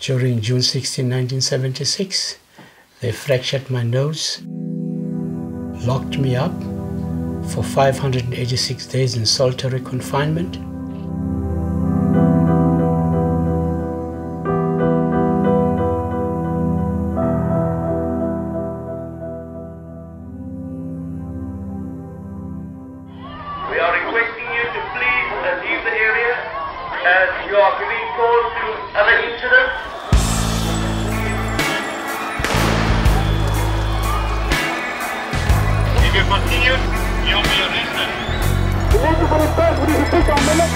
During June 16, 1976, they fractured my nose, locked me up for 586 days in solitary confinement. We are requesting you to please leave the area as you are giving cause to other incidents. If you continue, you'll be arrested. Everybody back, we need to pick on the left.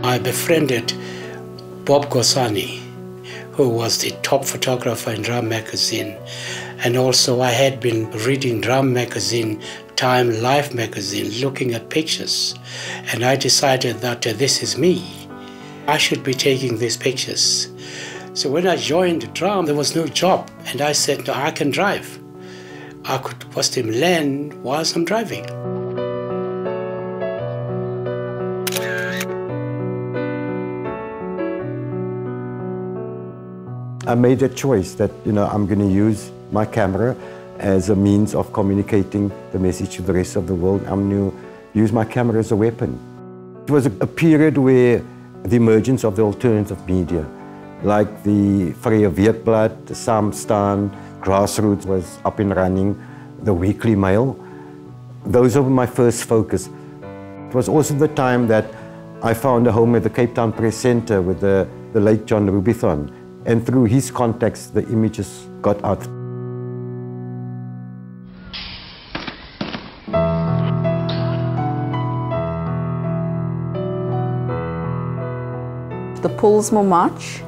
I befriended Bob Gosani, who was the top photographer in Drum magazine, and also I had been reading Drum magazine, Time Life magazine, looking at pictures, and I decided that this is me. I should be taking these pictures. So when I joined Drum, there was no job, and I said, no, I can drive. I could post him land whilst I'm driving. I made a choice that, I'm going to use my camera as a means of communicating the message to the rest of the world. I'm going to use my camera as a weapon. It was a period where the emergence of the alternative media, like the Vrye Weekblad, the Saamstaan, Grassroots was up and running, the Weekly Mail. Those were my first focus. It was also the time that I found a home at the Cape Town Press Centre with the late John Rubithon. And through his contacts, the images got out. The Pollsmoor March,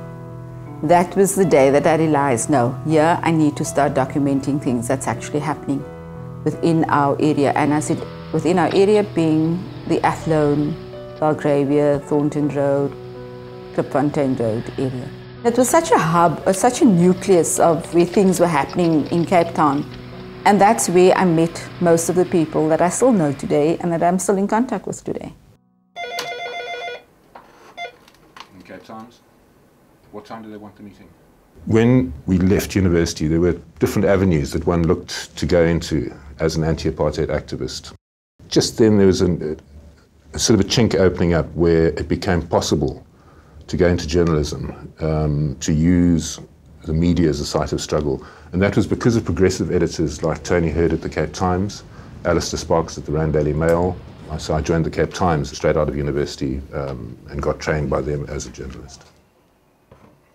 that was the day that I realized, no, yeah, I need to start documenting things that's actually happening within our area. And I said, within our area being the Athlone, Belgravia, Thornton Road, Klipfontein Road area. It was such a hub, such a nucleus of where things were happening in Cape Town. And that's where I met most of the people that I still know today and that I'm still in contact with today. In Cape Towns? What time do they want the meeting? When we left university, there were different avenues that one looked to go into as an anti-apartheid activist. Just then there was a sort of a chink opening up where it became possible to go into journalism, to use the media as a site of struggle. And that was because of progressive editors like Tony Hurd at the Cape Times, Alistair Sparks at the Rand Daily Mail. So I joined the Cape Times straight out of university and got trained by them as a journalist.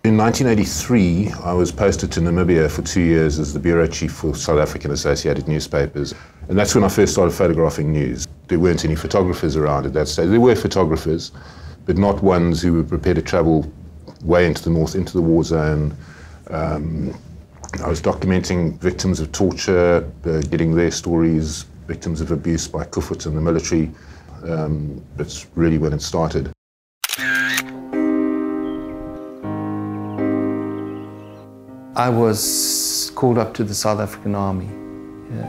In 1983, I was posted to Namibia for 2 years as the bureau chief for South African Associated Newspapers. And that's when I first started photographing news. There weren't any photographers around at that stage. There were photographers, but not ones who were prepared to travel way into the north, into the war zone. I was documenting victims of torture, getting their stories, victims of abuse by Kufut and the military. That's really when it started. I was called up to the South African Army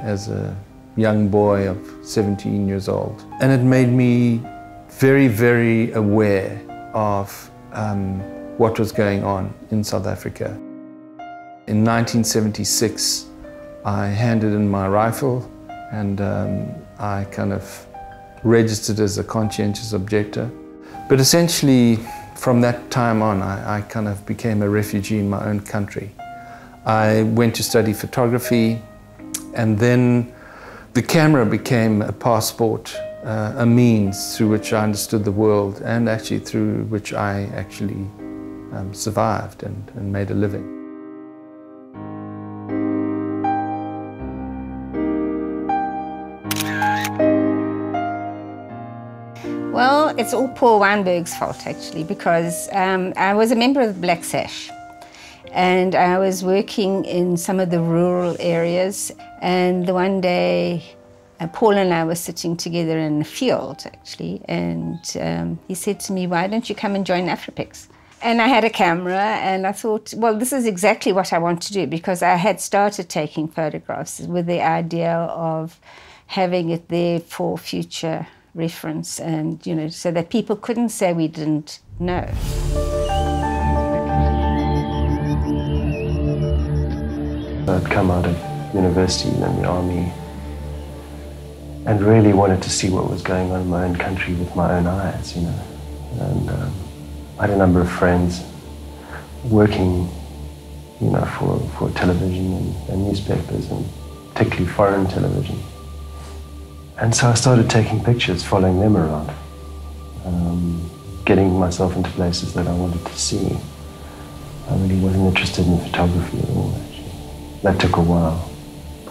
as a young boy of 17 years old. And it made me very, very aware of what was going on in South Africa. In 1976, I handed in my rifle and I kind of registered as a conscientious objector. But essentially, from that time on, I kind of became a refugee in my own country. I went to study photography, and then the camera became a passport, a means through which I understood the world and actually through which I actually survived and made a living. Well, it's all Paul Weinberg's fault actually, because I was a member of the Black Sash and I was working in some of the rural areas And the one day, Paul and I were sitting together in the field, actually, and he said to me, "Why don't you come and join Afrapix?" And I had a camera, and I thought, well, this is exactly what I want to do, because I had started taking photographs with the idea of having it there for future reference, and, you know, so that people couldn't say we didn't know. I'd come out of university and then the army and really wanted to see what was going on in my own country with my own eyes, you know. And I had a number of friends working, you know, for television and newspapers, and particularly foreign television. And so I started taking pictures, following them around, getting myself into places that I wanted to see. I really wasn't interested in photography at all, actually. That took a while.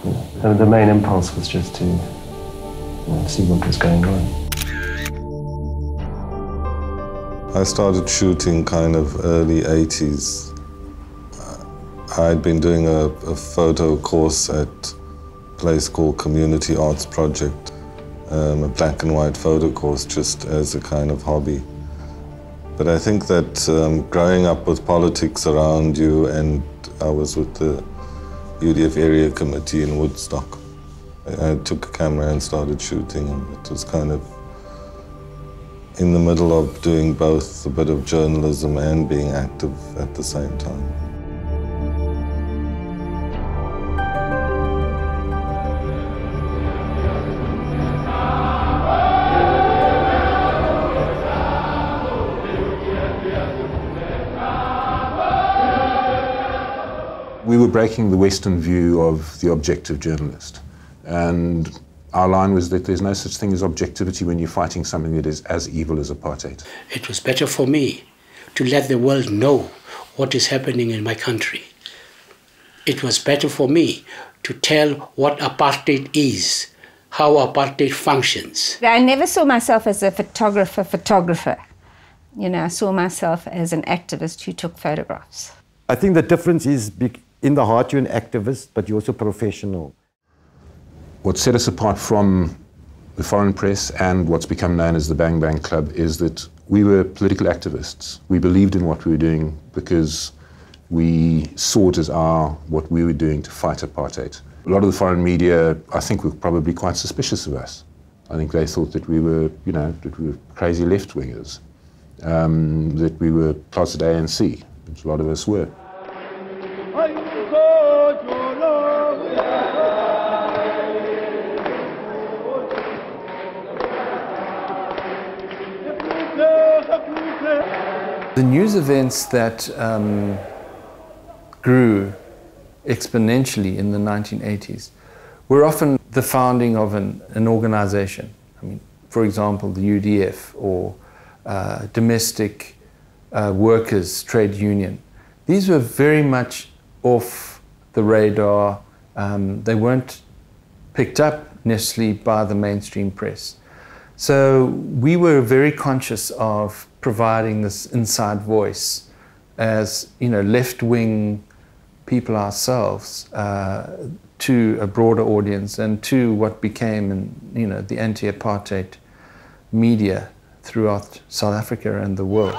You know. And the main impulse was just to, you know, see what was going on. I started shooting kind of early 80s. I'd been doing a photo course at a place called Community Arts Project, a black and white photo course just as a kind of hobby. But I think that growing up with politics around you, and I was with the UDF area committee in Woodstock, I took a camera and started shooting, and it was kind of in the middle of doing both a bit of journalism and being active at the same time. We were breaking the Western view of the objective journalist, and our line was that there's no such thing as objectivity when you're fighting something that is as evil as apartheid. It was better for me to let the world know what is happening in my country. It was better for me to tell what apartheid is, how apartheid functions. I never saw myself as a photographer. You know, I saw myself as an activist who took photographs. I think the difference is in the heart you're an activist, but you're also professional. What set us apart from the foreign press and what's become known as the Bang Bang Club is that we were political activists. We believed in what we were doing because we saw it as what we were doing to fight apartheid. A lot of the foreign media, I think, were probably quite suspicious of us. I think they thought that we were, you know, that we were crazy left-wingers, that we were closet ANC, which a lot of us were. The news events that grew exponentially in the 1980s were often the founding of an organization. I mean, for example, the UDF or domestic workers' trade union. These were very much off the radar. They weren't picked up necessarily by the mainstream press. So we were very conscious of providing this inside voice as, you know, left-wing people ourselves to a broader audience and to what became, you know, the anti-apartheid media throughout South Africa and the world.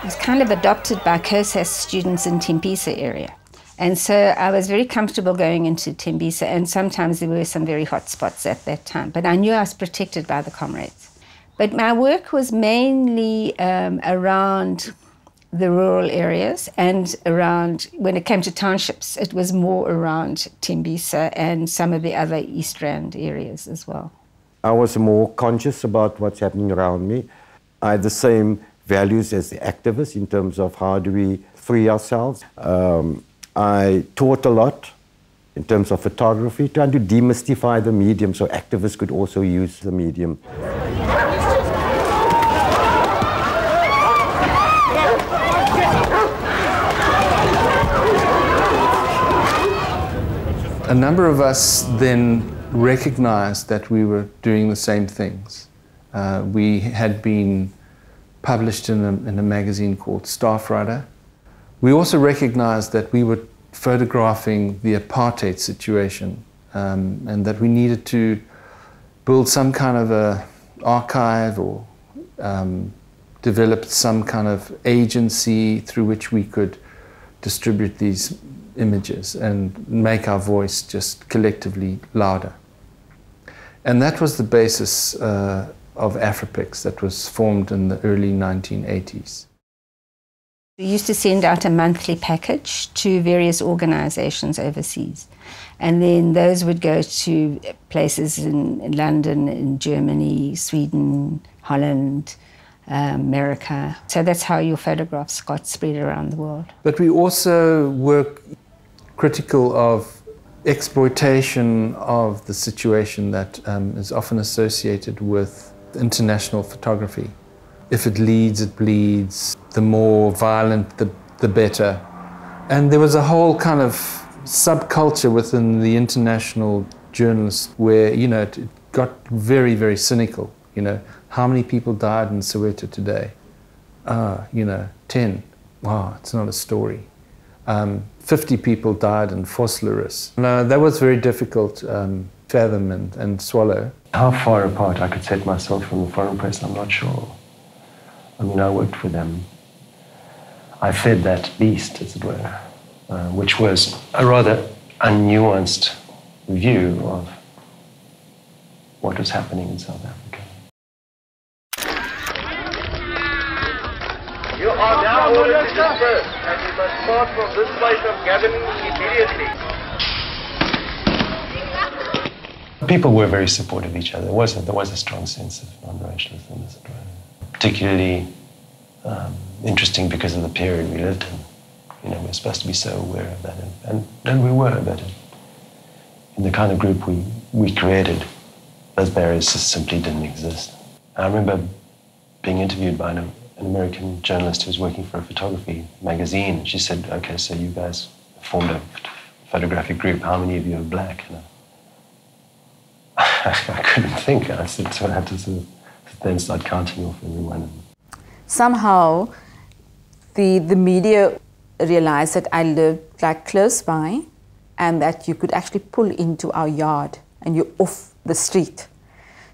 I was kind of adopted by COSAS students in Tembisa area. And so I was very comfortable going into Tembisa, and sometimes there were some very hot spots at that time. But I knew I was protected by the comrades. But my work was mainly around the rural areas and around, when it came to townships, it was more around Tembisa and some of the other East Rand areas as well. I was more conscious about what's happening around me. I had the same values as the activists in terms of how do we free ourselves. I taught a lot in terms of photography, trying to demystify the medium so activists could also use the medium. A number of us then recognized that we were doing the same things. We had been published in a magazine called Staff Rider. We also recognized that we were photographing the apartheid situation, and that we needed to build some kind of a archive or develop some kind of agency through which we could distribute these images and make our voice just collectively louder. And that was the basis of Afrapix that was formed in the early 1980s. We used to send out a monthly package to various organizations overseas. And then those would go to places in London, in Germany, Sweden, Holland, America. So that's how your photographs got spread around the world. But we also were critical of exploitation of the situation that is often associated with international photography. If it leads, it bleeds. The more violent, the better. And there was a whole kind of subculture within the international journalists where, you know, it got very, very cynical. You know, how many people died in Soweto today? You know, 10. Wow, it's not a story. 50 people died in Vosloorus. No, that was very difficult to fathom and swallow. How far apart I could set myself from the foreign press, I'm not sure. I mean, I worked for them. I fed that beast, as it were, which was a rather unnuanced view of what was happening in South Africa. You are now ordered to disperse, and you must start from this place of gathering immediately. People were very supportive of each other. There was a strong sense of non-racialism, as it were. Particularly interesting because of the period we lived in. You know, we're supposed to be so aware of that, and we were, but in the kind of group we created, those barriers just simply didn't exist. I remember being interviewed by an American journalist who was working for a photography magazine, and she said, "Okay, so you guys formed a photographic group. How many of you are black?" And I couldn't think. I said, so I had to sort of then start counting off everyone. Somehow, the media realized that I lived like close by, and that you could actually pull into our yard and you're off the street.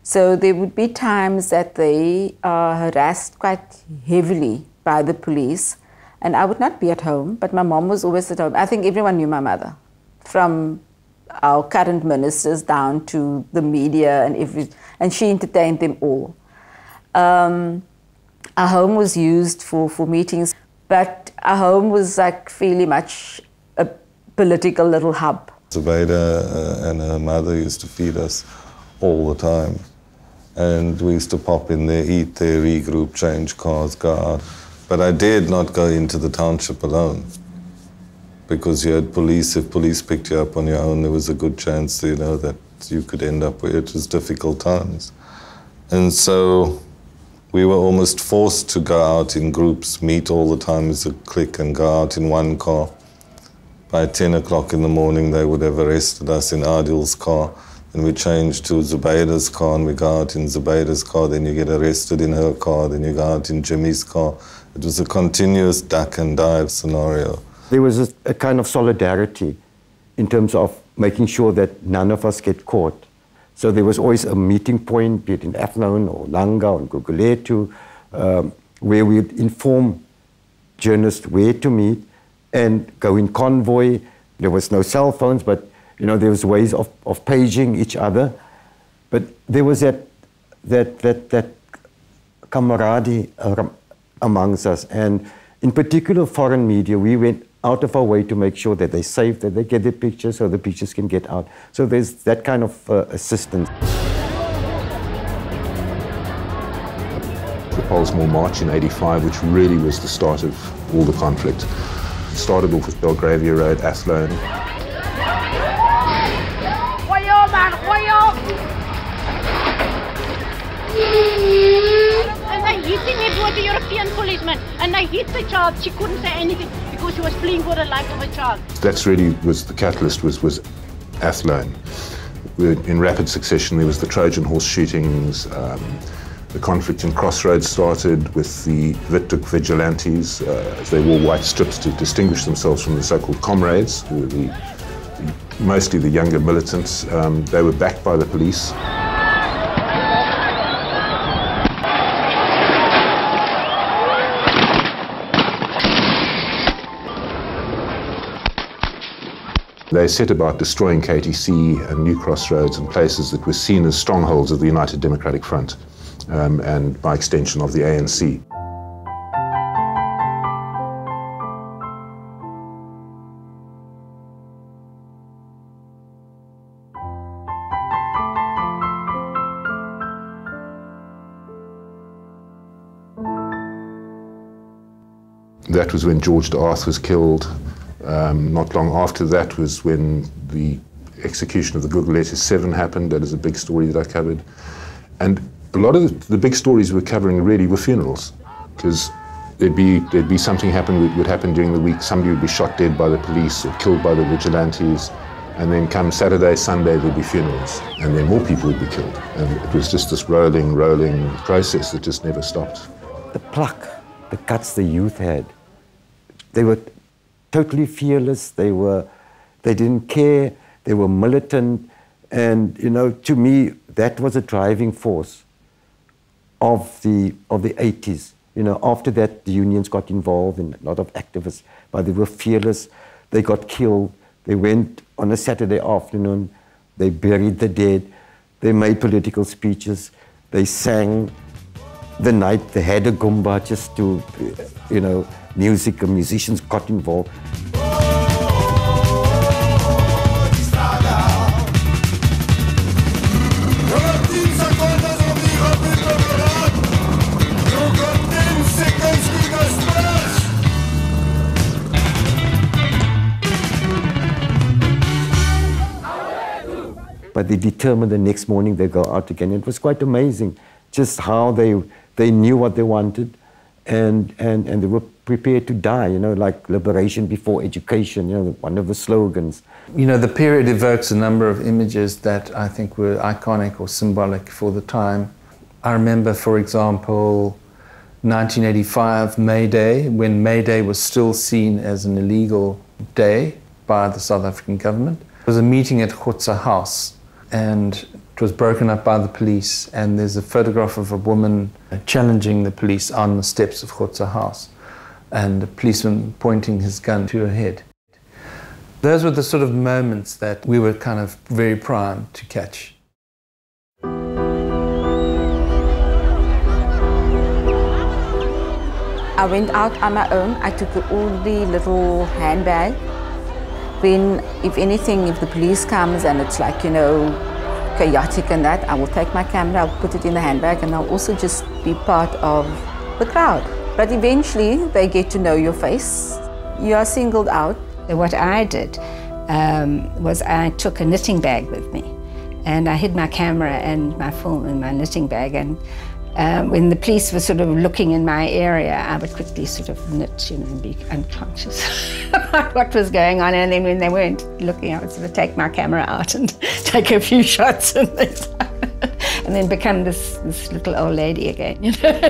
So there would be times that they are harassed quite heavily by the police, and I would not be at home, but my mom was always at home. I think everyone knew my mother, from our current ministers down to the media, and she entertained them all. Our home was used for meetings, but our home was like fairly much a political little hub. Zubaida and her mother used to feed us all the time. And we used to pop in there, eat there, regroup, change cars, go out. But I dared not go into the township alone, because you had police. If police picked you up on your own, there was a good chance, you know, that you could end up where it was difficult times. And so we were almost forced to go out in groups, meet all the time as a clique and go out in one car. By 10 o'clock in the morning, they would have arrested us in Adil's car. And we changed to Zubaida's car, and we go out in Zubaida's car, then you get arrested in her car, then you go out in Jimmy's car. It was a continuous duck and dive scenario. There was a kind of solidarity in terms of making sure that none of us get caught. So there was always a meeting point, be it in Athlone or Langa or Guguletu, where we'd inform journalists where to meet and go in convoy. There was no cell phones, but you know, there was ways of paging each other. But there was that camaraderie amongst us. And in particular, foreign media, we went out of our way to make sure that they're safe, that they get their pictures so the pictures can get out. So there's that kind of assistance. The Pollsmoor March in '85, which really was the start of all the conflict. It started off with Belgravia Road, Athlone. And they hit him, it was a European policeman, and they hit the child. She couldn't say anything because she was fleeing for the life of a child. That's really was the catalyst, was Athlone. In rapid succession, there was the Trojan horse shootings, The conflict in Crossroads started with the vigilantes as they wore white strips to distinguish themselves from the so-called comrades, who were mostly the younger militants. They were backed by the police. They set about destroying KTC and New Crossroads and places that were seen as strongholds of the United Democratic Front and, by extension, of the ANC. That was when George de Arth was killed. Not long after that was when the execution of the Gugulethu 7 happened. That is a big story that I covered. And a lot of the big stories we're covering really were funerals, because there'd be something would happen during the week. Somebody would be shot dead by the police or killed by the vigilantes. And then come Saturday, Sunday, there'd be funerals. And then more people would be killed. And it was just this rolling process that just never stopped. The pluck, the guts the youth had. They were totally fearless, they didn't care, they were militant, and you know, to me, that was a driving force of the 80s. You know, after that, the unions got involved in a lot of activists, but they were fearless, they got killed, they went on a Saturday afternoon, they buried the dead, they made political speeches, they sang the night, they had a gumba just to, you know, music and musicians got involved. But they determined the next morning they go out again. It was quite amazing, just how they knew what they wanted, and they were prepared to die, you know, like liberation before education, you know, one of the slogans. You know, the period evokes a number of images that I think were iconic or symbolic for the time. I remember, for example, 1985 May Day, when May Day was still seen as an illegal day by the South African government. There was a meeting at Khotsa House, and it was broken up by the police, and there's a photograph of a woman challenging the police on the steps of Khotsa House, and the policeman pointing his gun to her head. Those were the sort of moments that we were kind of very primed to catch. I went out on my own. I took all the little handbag. When, if anything, if the police comes and it's like, you know, chaotic and that, I will take my camera, I'll put it in the handbag, and I'll also just be part of the crowd. But eventually, they get to know your face. You are singled out. What I did was I took a knitting bag with me, and I hid my camera and my film in my knitting bag. And when the police were sort of looking in my area, I would quickly sort of knit, you know, and be unconscious about what was going on. And then when they weren't looking, I would sort of take my camera out and take a few shots and then become this little old lady again, you know.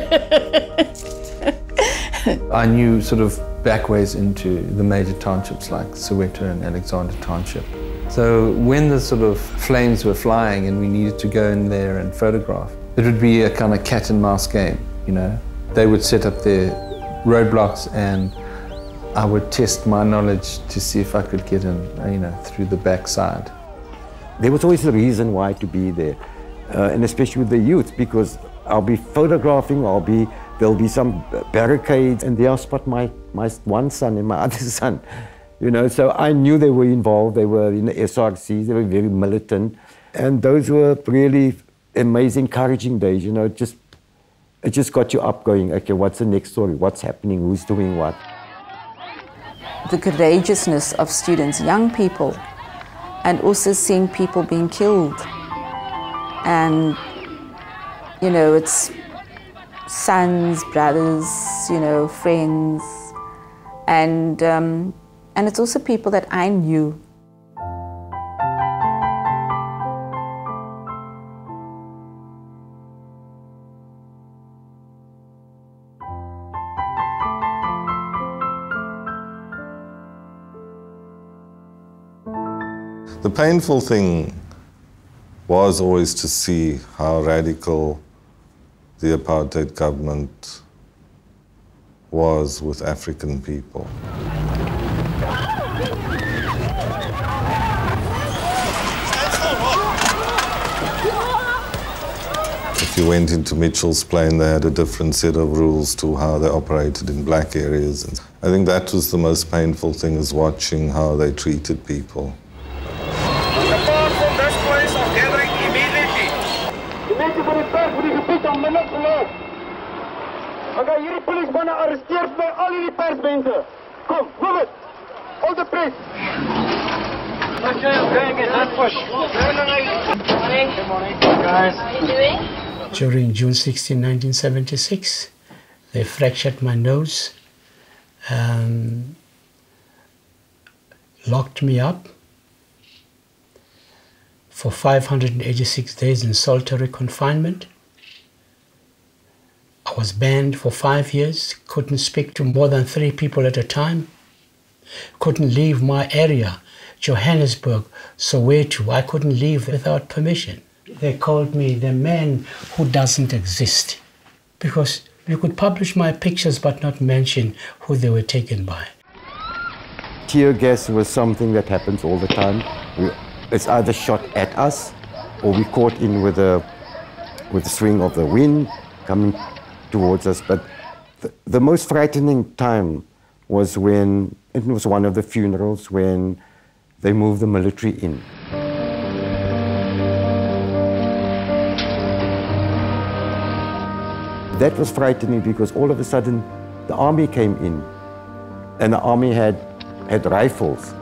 I knew sort of backways into the major townships like Soweto and Alexander Township. So when the sort of flames were flying and we needed to go in there and photograph, it would be a kind of cat and mouse game, you know. They would set up their roadblocks and I would test my knowledge to see if I could get in, you know, through the backside. There was always a reason why to be there, and especially with the youth, because I'll be photographing, there'll be some barricades, and they'll spot my one son and my other son, you know. So I knew they were involved. They were in the SRCs. They were very militant, and those were really amazing, encouraging days. You know, it just got you up, going, okay, what's the next story? What's happening? Who's doing what? The courageousness of students, young people, and also seeing people being killed, and you know, it's sons, brothers, you know, friends, and it's also people that I knew. The painful thing was always to see how radical the apartheid government was with African people. If you went into Mitchell's Plain, they had a different set of rules to how they operated in black areas. And I think that was the most painful thing, is watching how they treated people. Depart from this place of gathering immediately. Die mense van die berg moet die gebied onmiddellik verlaat. Okay, hierdie polismanne arresteer vir my al hierdie persmense. Kom, move it. All the press. Okay, let's push. Good morning. Good morning. Guys. How are you doing? During June 16, 1976, they fractured my nose, locked me up for 586 days in solitary confinement. I was banned for 5 years, couldn't speak to more than 3 people at a time, couldn't leave my area, Johannesburg, Soweto. I couldn't leave without permission. They called me the man who doesn't exist, because you could publish my pictures but not mention who they were taken by. Tear gas was something that happens all the time. It's either shot at us or we caught in with the swing of the wind coming towards us. But the most frightening time was when, it was one of the funerals, when they moved the military in. That was frightening because all of a sudden the army came in, and the army had rifles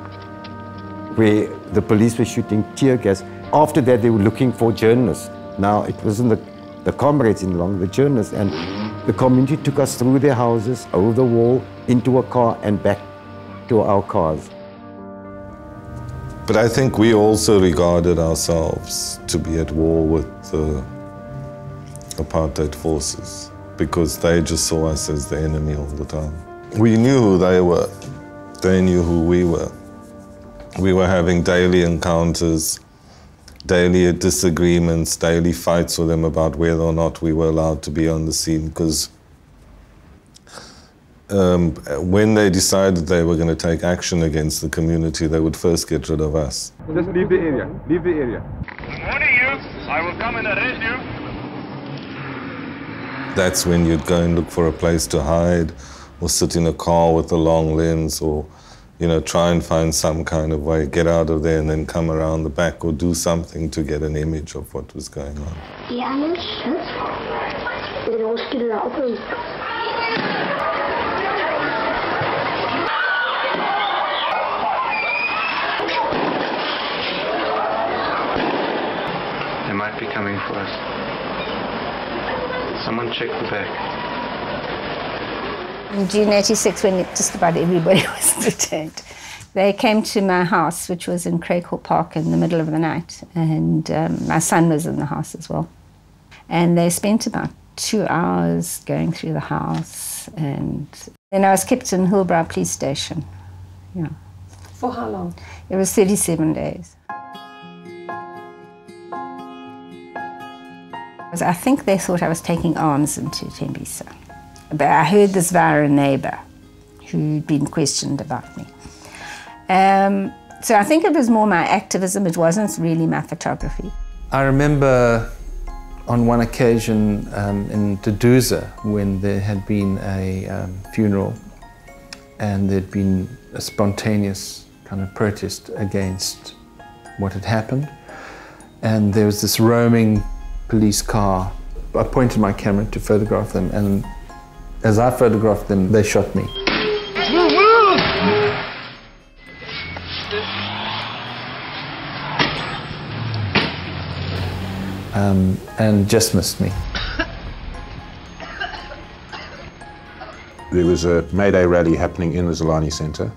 where the police were shooting tear gas. After that they were looking for journalists. Now it wasn't the comrades any longer, the journalists, and the community took us through their houses, over the wall, into a car and back to our cars. But I think we also regarded ourselves to be at war with the apartheid forces, because they just saw us as the enemy all the time. We knew who they were. They knew who we were. We were having daily encounters, daily disagreements, daily fights with them about whether or not we were allowed to be on the scene, because when they decided they were going to take action against the community, they would first get rid of us. Just leave the area. Leave the area. Warning you, I will come and arrest you. That's when you'd go and look for a place to hide, or sit in a car with a long lens, or, you know, try and find some kind of way, get out of there and then come around the back, or do something to get an image of what was going on. They might be coming for us. Someone check the back. In June 86, when just about everybody was detained, they came to my house, which was in Craighall Park, in the middle of the night, and my son was in the house as well. And they spent about 2 hours going through the house, and then I was kept in Hillbrow Police Station. Yeah. For how long? It was 37 days. I think they thought I was taking arms into Tembisa. But I heard this via a neighbour who'd been questioned about me. So I think it was more my activism, it wasn't really my photography. I remember on one occasion in Duduza, when there had been a funeral and there'd been a spontaneous kind of protest against what had happened. And there was this roaming police car. I pointed my camera to photograph them, and as I photographed them, they shot me. And just missed me. There was a May Day rally happening in the Zolani Centre.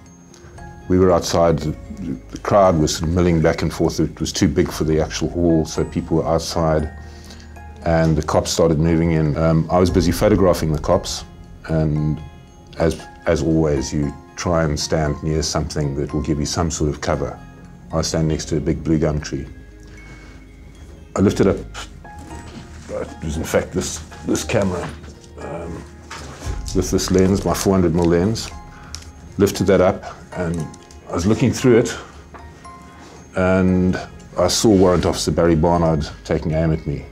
We were outside, the crowd was milling back and forth. It was too big for the actual hall, so people were outside, and the cops started moving in. I was busy photographing the cops, and as always, you try and stand near something that will give you some sort of cover. I was standing next to a big blue gum tree. I lifted up, it was in fact this camera, with this lens, my 400mm lens, lifted that up, and I was looking through it, and I saw Warrant Officer Barry Barnard taking aim at me,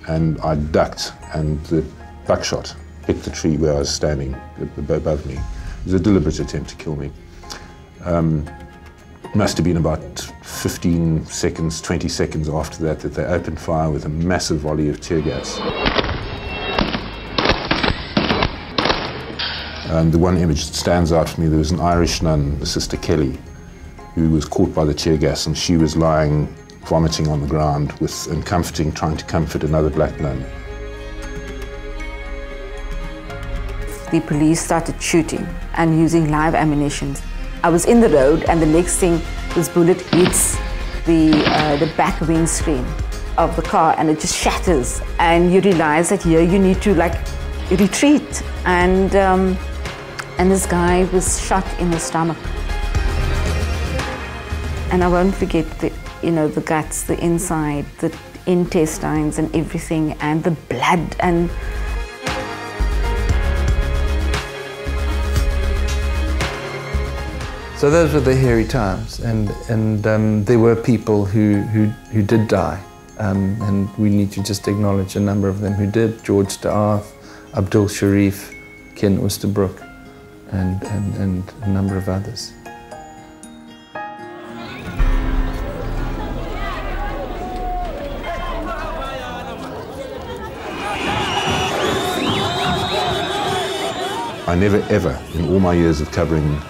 and I ducked, and the buckshot hit the tree where I was standing above me. It was a deliberate attempt to kill me. Must have been about 15 seconds, 20 seconds after that they opened fire with a massive volley of tear gas. The one image that stands out for me, there was an Irish nun, Sister Kelly, who was caught by the tear gas, and she was lying, vomiting on the ground and trying to comfort another black nun. The police started shooting and using live ammunition. I was in the road, and the next thing, this bullet hits the back windscreen of the car, and it just shatters. And you realize that here you need to retreat. And this guy was shot in the stomach. And I won't forget the guts, the inside, the intestines, and everything, and the blood and. So those were the hairy times, and there were people who did die, and we need to just acknowledge a number of them who did: George de Arth, Abdul Sharif, Ken Oosterbrook, and a number of others. I never ever, in all my years of covering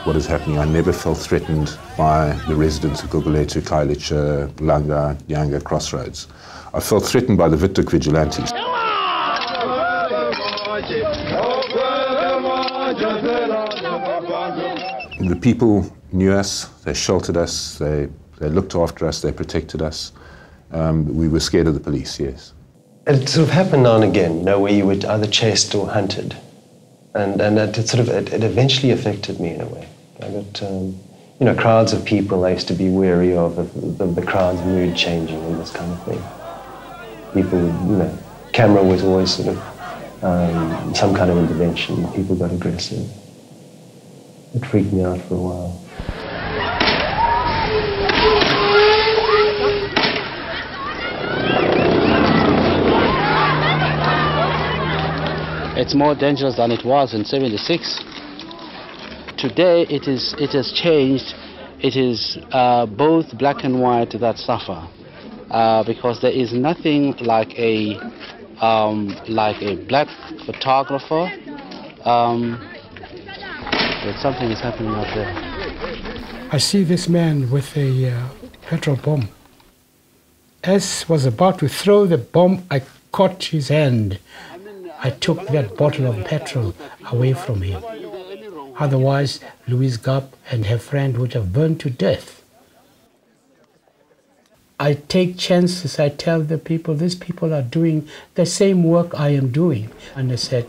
what is happening, I never felt threatened by the residents of Gugulethu, Khayelitsha, Langa, Yanga crossroads. I felt threatened by the Witduk vigilantes. The people knew us, they sheltered us, they looked after us, they protected us. We were scared of the police, yes. It sort of happened now and again, where you were either chased or hunted. And it eventually affected me in a way. I got, crowds of people I used to be wary of, the crowd's mood changing and this kind of thing. People, camera was always sort of some kind of intervention. People got aggressive. It freaked me out for a while. It's more dangerous than it was in '76. Today it has changed. It is both black and white that suffer, because there is nothing like a black photographer. But something is happening out there. I see this man with a petrol bomb. As was about to throw the bomb, I caught his hand. I took that bottle of petrol away from him. Otherwise, Louise Gap and her friend would have burned to death. I take chances. I tell the people, these people are doing the same work I am doing. And I said,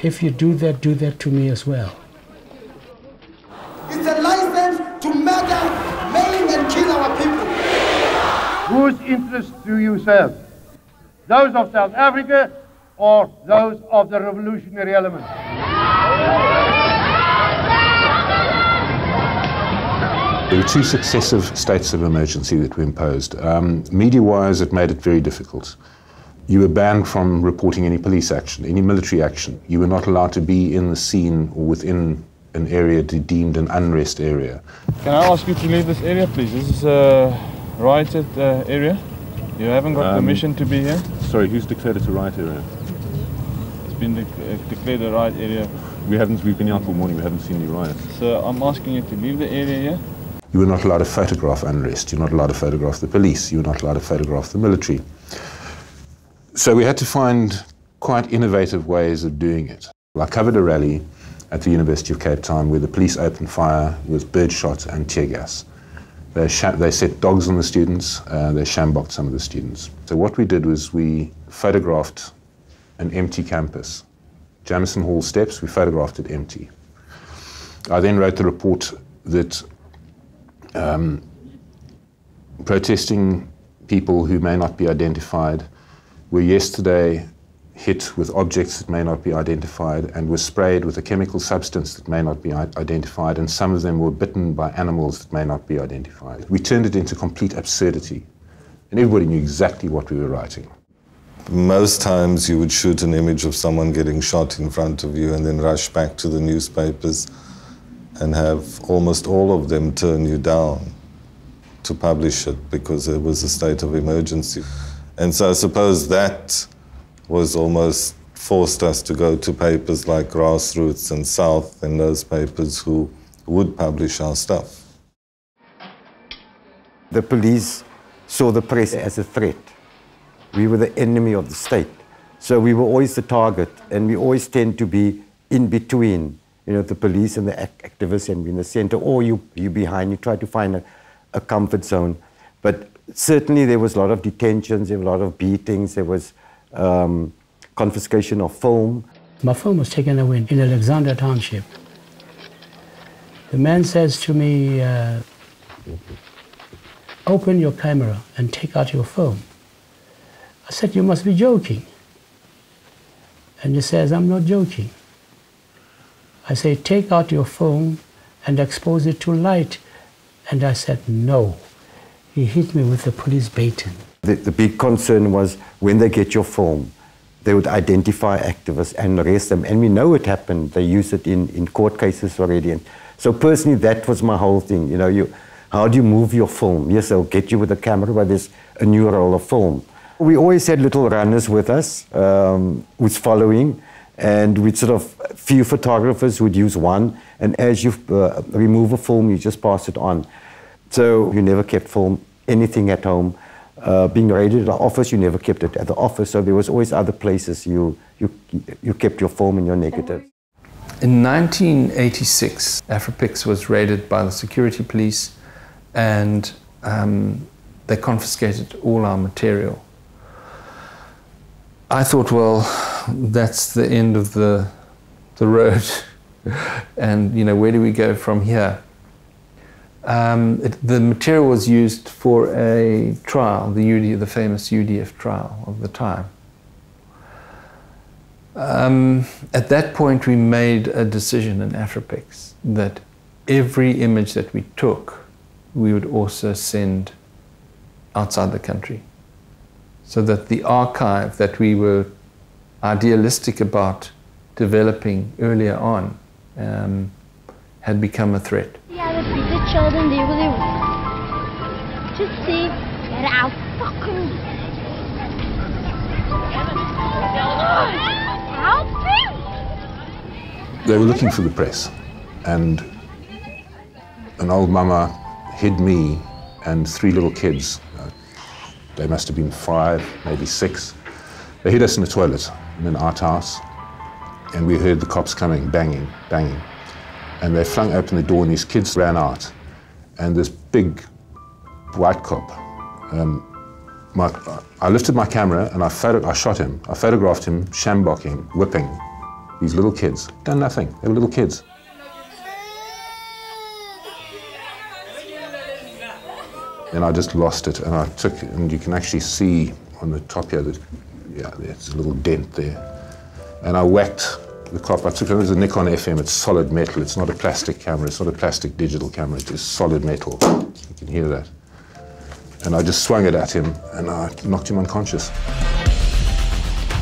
if you do that to me as well. It's a license to murder, maim, and kill our people. Whose interests do you serve? Those of South Africa or those of the revolutionary element? There were two successive states of emergency that were imposed. Media-wise, it made it very difficult. You were banned from reporting any police action, any military action. You were not allowed to be in the scene or within an area deemed an unrest area. Can I ask you to leave this area, please? This is a rioted area. You haven't got permission to be here. Sorry, who's declared it a riot area? It's been declared a riot area. We've been out all morning, we haven't seen any riots. So I'm asking you to leave the area here. You were not allowed to photograph unrest. You're not allowed to photograph the police. You were not allowed to photograph the military. So we had to find quite innovative ways of doing it. I covered a rally at the University of Cape Town where the police opened fire with birdshot and tear gas. They set dogs on the students, they shambocked some of the students. So what we did was we photographed an empty campus. Jamison Hall steps, we photographed it empty. I then wrote the report that protesting people who may not be identified were yesterday hit with objects that may not be identified and were sprayed with a chemical substance that may not be identified, and some of them were bitten by animals that may not be identified. We turned it into complete absurdity, and everybody knew exactly what we were writing. Most times you would shoot an image of someone getting shot in front of you and then rush back to the newspapers and have almost all of them turn you down to publish it because there was a state of emergency. And so I suppose that was almost forced us to go to papers like Grassroots and South and those papers who would publish our stuff. The police saw the press as a threat. We were the enemy of the state. So we were always the target, and we always tend to be in between, you know, the police and the activists, and in the center, or you behind, you try to find a comfort zone. But certainly there was a lot of detentions, there were a lot of beatings, there was confiscation of film. My film was taken away in Alexandra Township. The man says to me, open your camera and take out your film. I said, you must be joking. And he says, I'm not joking. I say, take out your phone and expose it to light. And I said, no. He hit me with the police baton. The big concern was when they get your film, they would identify activists and arrest them. And we know it happened. They use it in court cases already. And so personally, that was my whole thing. You know, how do you move your film? Yes, they'll get you with a camera, but there's a new roll of film. We always had little runners with us, who's following, and we'd sort of, few photographers would use one, and as you remove a film, you just pass it on. So you never kept film, anything at home. Being raided at the office, you never kept it at the office, so there was always other places you kept your film and your negatives. In 1986, Afrapix was raided by the security police, and they confiscated all our material. I thought, well, that's the end of the road, and you know, where do we go from here? The material was used for a trial, the famous UDF trial of the time. At that point, we made a decision in Afrapix that every image that we took, we would also send outside the country, so that the archive that we were idealistic about developing earlier on had become a threat. Yeah, the bigger children, they will just see that our fucking helping. They were looking for the press, and an old mama hid me and 3 little kids. They must have been 5, maybe 6. They hid us in the toilet in an outhouse, and we heard the cops coming, banging, banging. And they flung open the door, and these kids ran out. And this big white cop, I lifted my camera and I shot him. I photographed him shambocking, whipping these little kids. Done nothing, they were little kids. And I just lost it, and I took, and you can actually see on the top here that, yeah, there's a little dent there. And I whacked the cop. I took it as a Nikon FM. It's solid metal. It's not a plastic camera. It's not a plastic digital camera. It's just solid metal. You can hear that. And I just swung it at him, and I knocked him unconscious.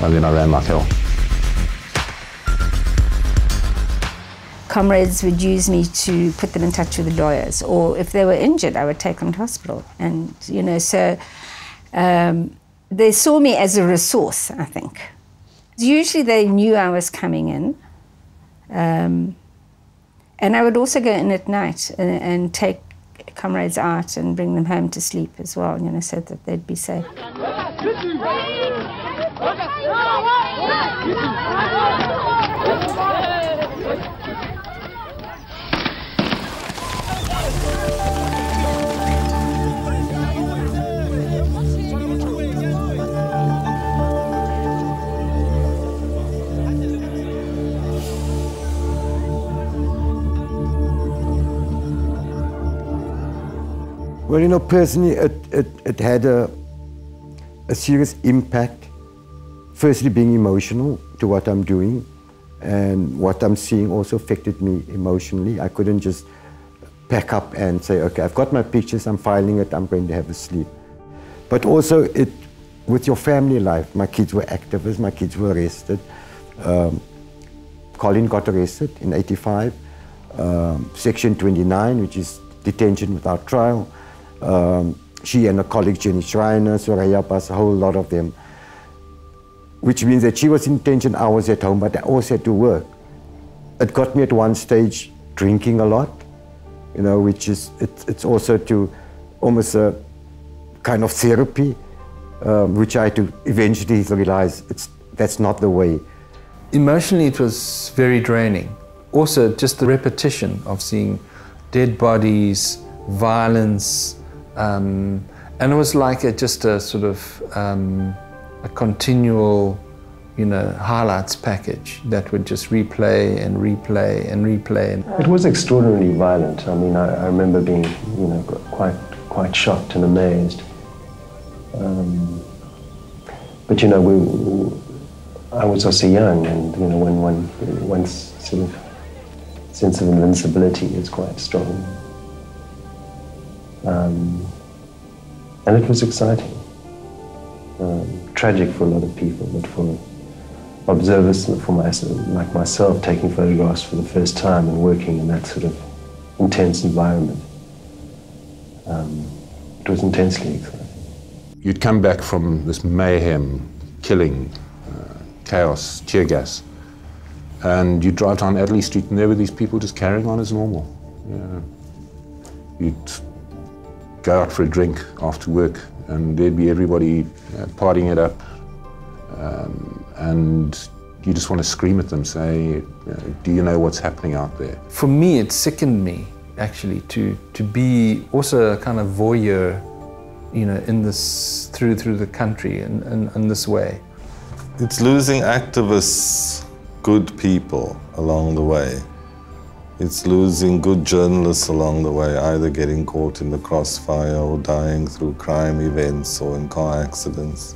And then I ran like hell. Comrades would use me to put them in touch with the lawyers, or if they were injured, I would take them to hospital. And, you know, so they saw me as a resource, I think. Usually they knew I was coming in. And I would also go in at night and take comrades out and bring them home to sleep as well, you know, so that they'd be safe. Well, you know, personally, it had a serious impact. Firstly, being emotional to what I'm doing, and what I'm seeing also affected me emotionally. I couldn't just pack up and say, okay, I've got my pictures, I'm filing it, I'm going to have a sleep. But also, with your family life, my kids were activists, my kids were arrested. Colin got arrested in '85. Section 29, which is detention without trial. She and a colleague, Jenny Schreiner, Soraya Pass, a whole lot of them. Which means that she was in detention, I was at home, but I also had to work. It got me at one stage drinking a lot, you know, which is, it's also to almost a kind of therapy, which I had to eventually realize that's not the way. Emotionally, it was very draining. Also, just the repetition of seeing dead bodies, violence, and it was like just a sort of a continual, you know, highlights package that would just replay and replay and replay. It was extraordinarily violent. I mean, I remember being, you know, quite shocked and amazed. But you know, I was also young, and you know, when one's sort of sense of invincibility is quite strong, and it was exciting. Tragic for a lot of people, but for observers like myself, taking photographs for the first time and working in that sort of intense environment, it was intensely exciting. You'd come back from this mayhem, killing, chaos, tear gas, and you'd drive down Adderley Street and there were these people just carrying on as normal. You'd go out for a drink after work and there'd be everybody partying it up, and you just want to scream at them, say, do you know what's happening out there? For me, it sickened me, actually, to be also a kind of voyeur, you know, in this, through the country in this way. It's losing activists, good people along the way. It's losing good journalists along the way, either getting caught in the crossfire or dying through crime events or in car accidents.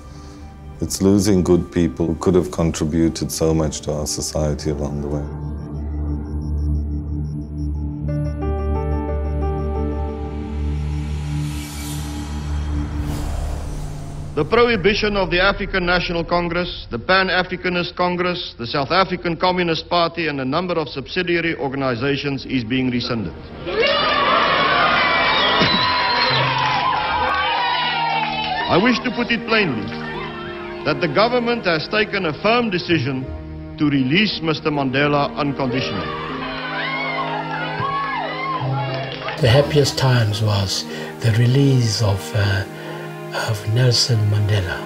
It's losing good people who could have contributed so much to our society along the way. The prohibition of the African National Congress, the Pan-Africanist Congress, the South African Communist Party and a number of subsidiary organizations is being rescinded. I wish to put it plainly that the government has taken a firm decision to release Mr. Mandela unconditionally. The happiest times was the release of Nelson Mandela.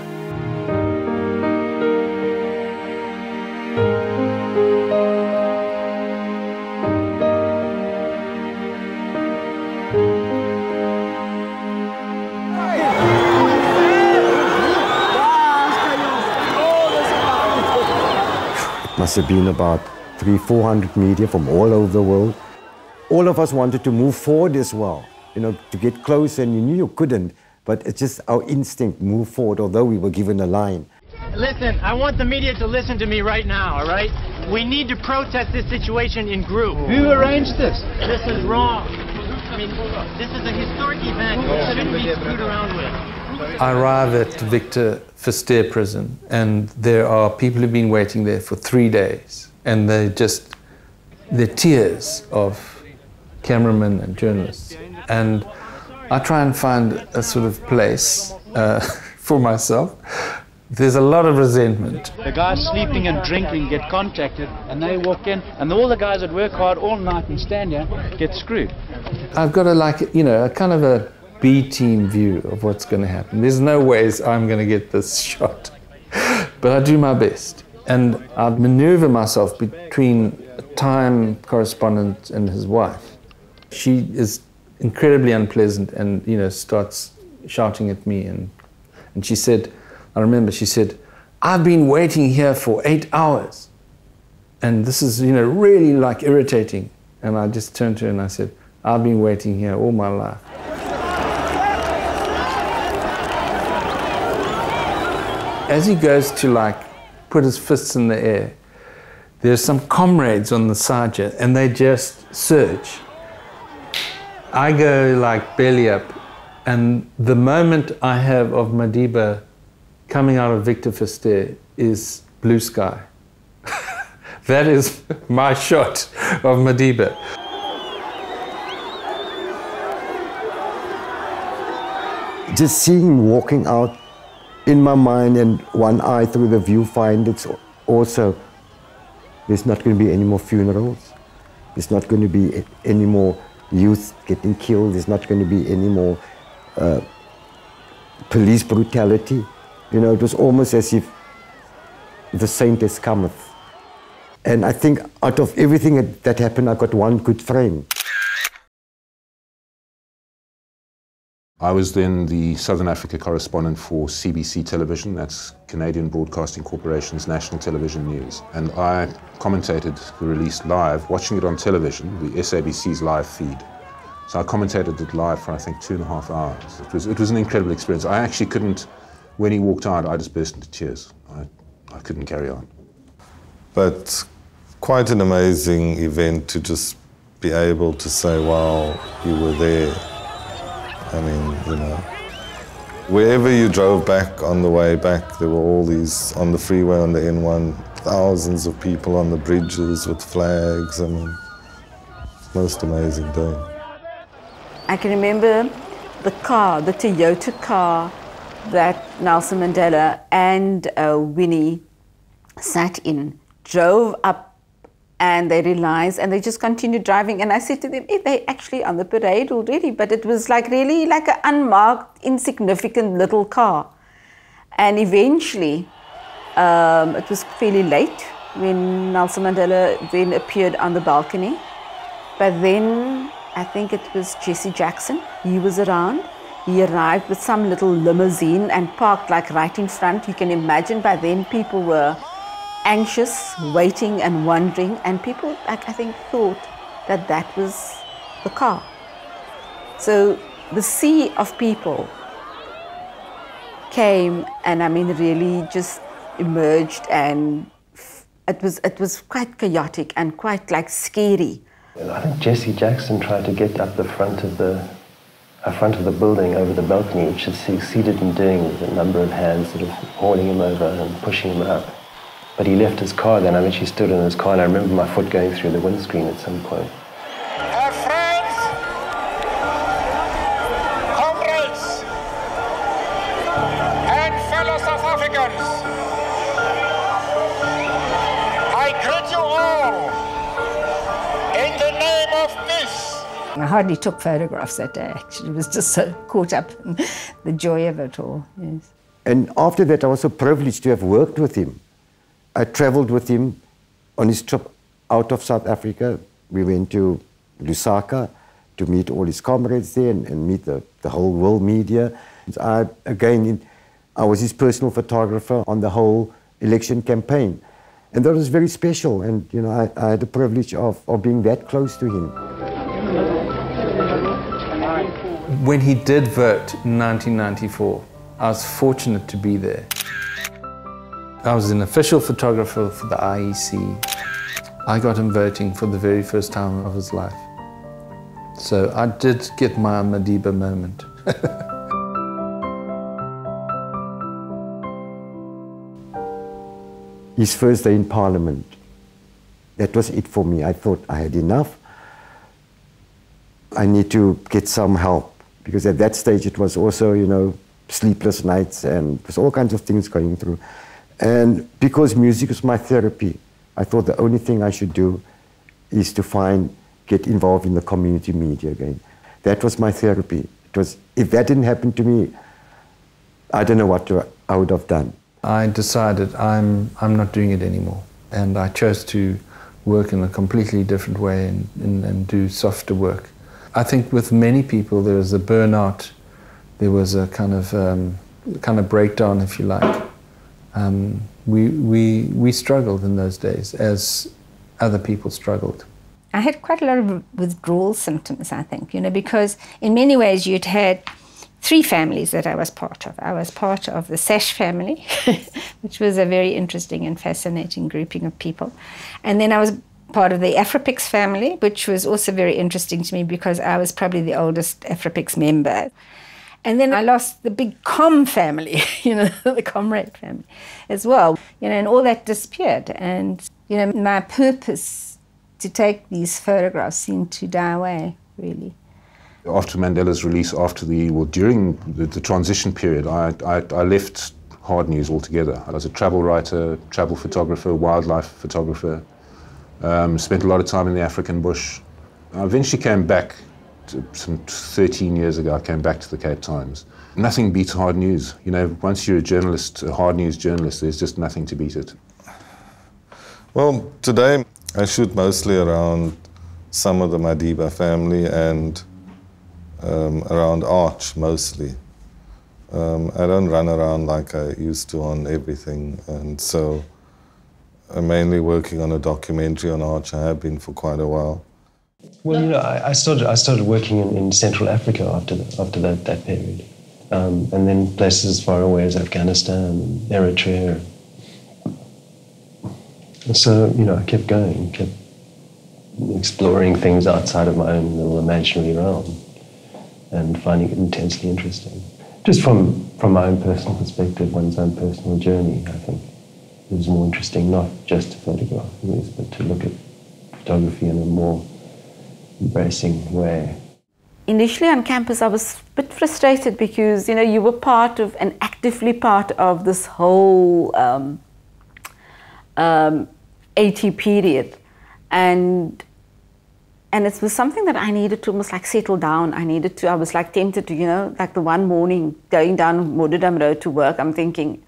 It must have been about 300-400 media from all over the world. All of us wanted to move forward as well, you know, to get close, and you knew you couldn't. But it's just our instinct, move forward, although we were given a line. Listen, I want the media to listen to me right now, all right? We need to protest this situation in group. Who arranged this? This is wrong. I mean, this is a historic event. It shouldn't be screwed around with. I arrive at Victor Verster prison, and there are people who've been waiting there for 3 days, and they're tears of cameramen and journalists. And I try and find a sort of place for myself. There's a lot of resentment. The guys sleeping and drinking get contacted, and they walk in, and all the guys that work hard all night and stand here get screwed. I've got a kind of a B-team view of what's going to happen. There's no ways I'm going to get this shot, but I do my best. And I maneuver myself between a Time correspondent and his wife. She is incredibly unpleasant and, you know, starts shouting at me. And she said, I remember she said, I've been waiting here for 8 hours. And this is, you know, really like irritating. And I just turned to her and I said, I've been waiting here all my life. As he goes to like put his fists in the air, there's some comrades on the side here, and they just surge. I go like belly up, and the moment I have of Madiba coming out of Victor Verster is blue sky. That is my shot of Madiba. Just seeing him walking out in my mind and one eye through the viewfinder, it's also, there's not going to be any more funerals. There's not going to be any more youth getting killed. There's not going to be any more police brutality. You know, it was almost as if the saint has cometh. And I think out of everything that happened, I got one good frame. I was then the Southern Africa correspondent for CBC Television, that's Canadian Broadcasting Corporation's national television news. And I commentated the release live, watching it on television, the SABC's live feed. So I commentated it live for, I think, 2.5 hours. It was an incredible experience. I actually couldn't, when he walked out, I just burst into tears. I couldn't carry on. But quite an amazing event to just be able to say, wow, you were there. I mean, you know, wherever you drove back on the way back, there were all these, on the freeway, on the N1, thousands of people on the bridges with flags. I mean, most amazing day. I can remember the car, the Toyota car that Nelson Mandela and Winnie sat in, drove up, and they realized, and they just continued driving. And I said to them, hey, they're actually on the parade already, but it was like really like an unmarked, insignificant little car. And eventually, it was fairly late when Nelson Mandela then appeared on the balcony. But then, I think it was Jesse Jackson, he was around. He arrived with some little limousine and parked like right in front. You can imagine by then people were anxious, waiting and wondering, and people, I think, thought that that was the car. So the sea of people came, and I mean really just emerged, and it was quite chaotic and quite like scary. I think Jesse Jackson tried to get up the front of the building over the balcony, which he succeeded in doing with a number of hands sort of hauling him over and pushing him up. But he left his car then. I mean, she stood in his car, and I remember my foot going through the windscreen at some point. Our friends, comrades, and fellow South Africans, I greet you all in the name of peace. I hardly took photographs that day, actually. I was just so caught up in the joy of it all, yes. And after that, I was so privileged to have worked with him. I traveled with him on his trip out of South Africa. We went to Lusaka to meet all his comrades there and meet the whole world media. I was his personal photographer on the whole election campaign. And that was very special. And, you know, I had the privilege of being that close to him. When he did vote in 1994, I was fortunate to be there. I was an official photographer for the IEC. I got him voting for the very first time of his life. So I did get my Madiba moment. His first day in Parliament, that was it for me. I thought I had enough. I need to get some help, because at that stage it was also, you know, sleepless nights and there's all kinds of things going through. And because music was my therapy, I thought the only thing I should do is to get involved in the community media again. That was my therapy. It was, if that didn't happen to me, I don't know what I would have done. I decided I'm not doing it anymore. And I chose to work in a completely different way and do softer work. I think with many people there was a burnout, there was a kind of breakdown, if you like. We struggled in those days as other people struggled. I had quite a lot of withdrawal symptoms, I think, you know, because in many ways you'd had three families that I was part of. I was part of the Sash family, which was a very interesting and fascinating grouping of people. And then I was part of the Afrapix family, which was also very interesting to me because I was probably the oldest Afrapix member. And then I lost the big Com family, the Comrade family as well, and all that disappeared. And, my purpose to take these photographs seemed to die away, really. After Mandela's release, during the transition period, I left hard news altogether. I was a travel writer, travel photographer, wildlife photographer, spent a lot of time in the African bush. I eventually came back, some 13 years ago, I came back to the Cape Times. Nothing beats hard news. Once you're a journalist, a hard news journalist, there's just nothing to beat it. Well, today I shoot mostly around some of the Madiba family and around Arch mostly. I don't run around like I used to on everything, and so I'm mainly working on a documentary on Arch. I have been for quite a while. Well, I started working in Central Africa after that period, and then places as far away as Afghanistan and Eritrea. And so, I kept going, kept exploring things outside of my own little imaginary realm and finding it intensely interesting. Just from my own personal perspective, one's own personal journey, I think it was more interesting not just to photograph things, but to look at photography in a more embracing way. Initially on campus, I was a bit frustrated because, you were part of and actively part of this whole 80 period. And it was something that I needed to almost like settle down. I was like tempted to, like the one morning going down Moderdam Road to work, I'm thinking,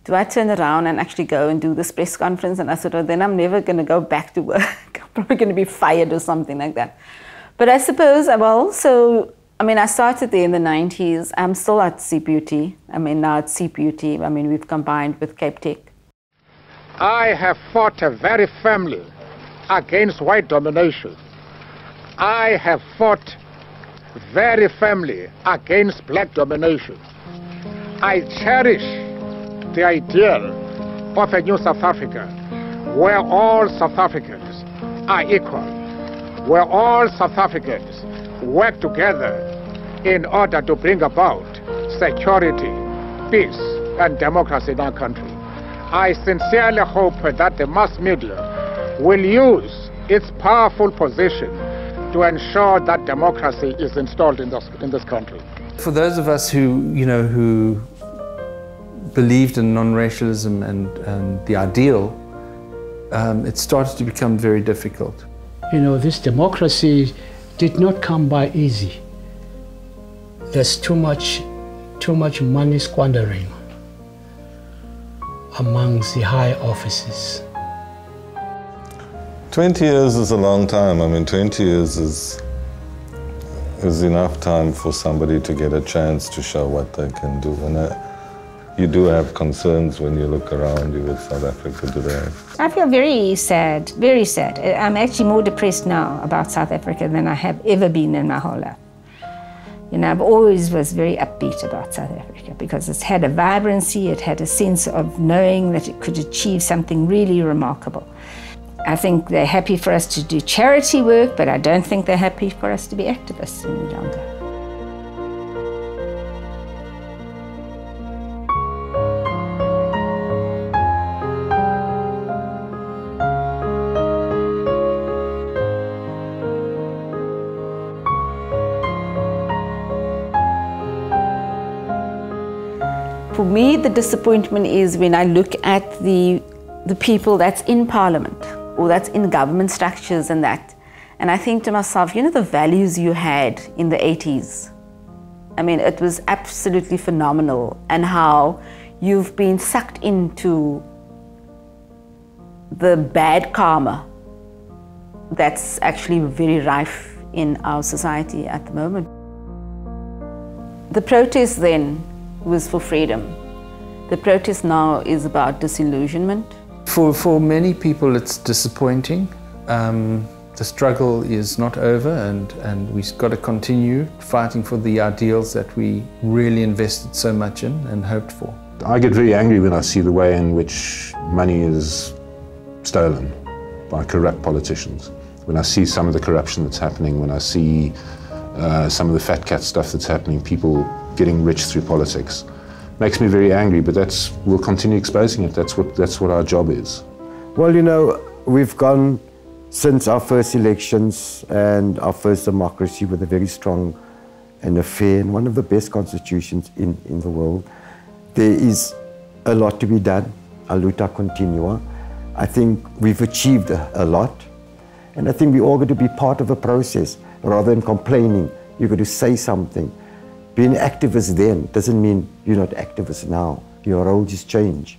do I turn around and actually go and do this press conference? And I thought, then I'm never going to go back to work. I'm probably going to be fired or something like that. But I suppose, I started there in the 90s. I'm still at CPUT. Now it's CPUT. We've combined with Cape Tech. I have fought very firmly against white domination. I have fought very firmly against black domination. I cherish the ideal of a new South Africa where all South Africans are equal, where all South Africans work together in order to bring about security, peace, and democracy in our country. I sincerely hope that the mass media will use its powerful position to ensure that democracy is installed in this country. For those of us who believed in non-racialism and the ideal, it started to become very difficult. This democracy did not come by easy. There's too much money squandering amongst the high offices. 20 years is a long time. 20 years is enough time for somebody to get a chance to show what they can do. And you do have concerns when you look around you with South Africa today. I feel very sad, very sad. I'm actually more depressed now about South Africa than I have ever been in my whole life. I've always was very upbeat about South Africa because it's had a vibrancy, it had a sense of knowing that it could achieve something really remarkable. I think they're happy for us to do charity work, but I don't think they're happy for us to be activists any longer. For me, the disappointment is when I look at the people that's in Parliament or that's in government structures and that, and I think to myself, the values you had in the 80s. It was absolutely phenomenal, and how you've been sucked into the bad karma that's actually very rife in our society at the moment. The protest then was for freedom. The protest now is about disillusionment. For many people it's disappointing. The struggle is not over, and we've got to continue fighting for the ideals that we really invested so much in and hoped for. I get very angry when I see the way in which money is stolen by corrupt politicians. When I see some of the corruption that's happening, when I see some of the fat cat stuff that's happening, people getting rich through politics, makes me very angry, but we'll continue exposing it. That's what our job is. Well, you know, we've gone since our first elections and our first democracy with a very strong and a fair and one of the best constitutions in the world. There is a lot to be done. A luta continua. I think we've achieved a lot, and I think we all got to be part of a process rather than complaining. You've got to say something. Being an activist then doesn't mean you're not activist now. Your role just changed.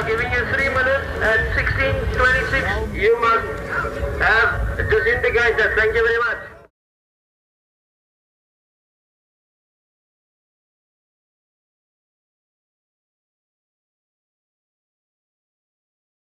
Giving you 3 minutes at 16:26. You must have disengaged us. Thank you very much.